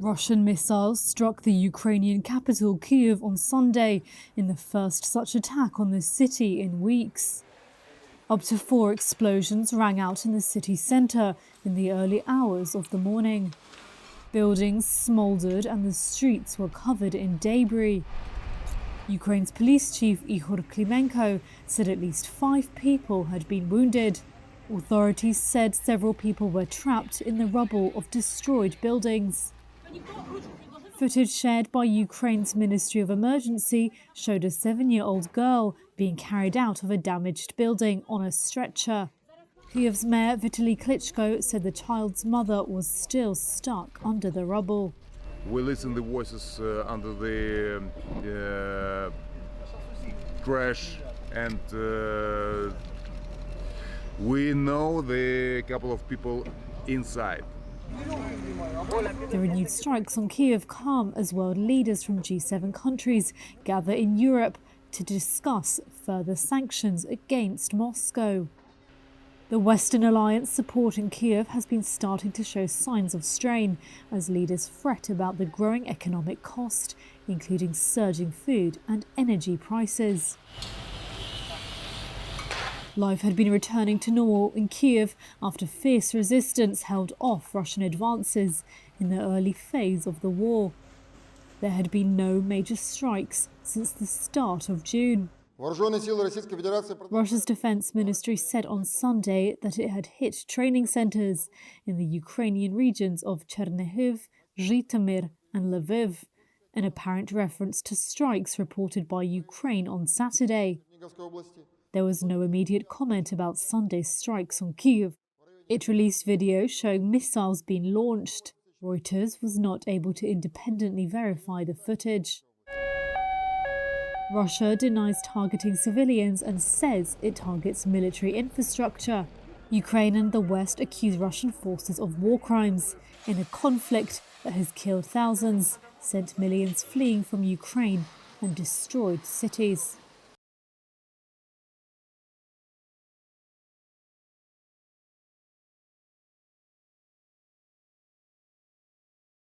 Russian missiles struck the Ukrainian capital Kyiv on Sunday in the first such attack on the city in weeks. Up to 4 explosions rang out in the city centre in the early hours of the morning. Buildings smouldered and the streets were covered in debris. Ukraine's police chief Yuri Klichko said at least 5 people had been wounded. Authorities said several people were trapped in the rubble of destroyed buildings. Footage shared by Ukraine's Ministry of Emergency showed a 7-year-old girl being carried out of a damaged building on a stretcher. Kyiv's mayor Vladimir Klitschko said the child's mother was still stuck under the rubble. We listen the voices under the crash, and we know the couple of people inside. The renewed strikes on Kyiv come as world leaders from G7 countries gather in Europe to discuss further sanctions against Moscow. The Western alliance supporting Kyiv has been starting to show signs of strain as leaders fret about the growing economic cost, including surging food and energy prices. Life had been returning to normal in Kyiv after fierce resistance held off Russian advances in the early phase of the war. There had been no major strikes since the start of June. Russia's defense ministry said on Sunday that it had hit training centers in the Ukrainian regions of Chernihiv, Zhytomyr and Lviv, an apparent reference to strikes reported by Ukraine on Saturday. There was no immediate comment about Sunday's strikes on Kyiv. It released video showing missiles being launched. Reuters was not able to independently verify the footage. Russia denies targeting civilians and says it targets military infrastructure. Ukraine and the West accuse Russian forces of war crimes in a conflict that has killed thousands, sent millions fleeing from Ukraine, and destroyed cities.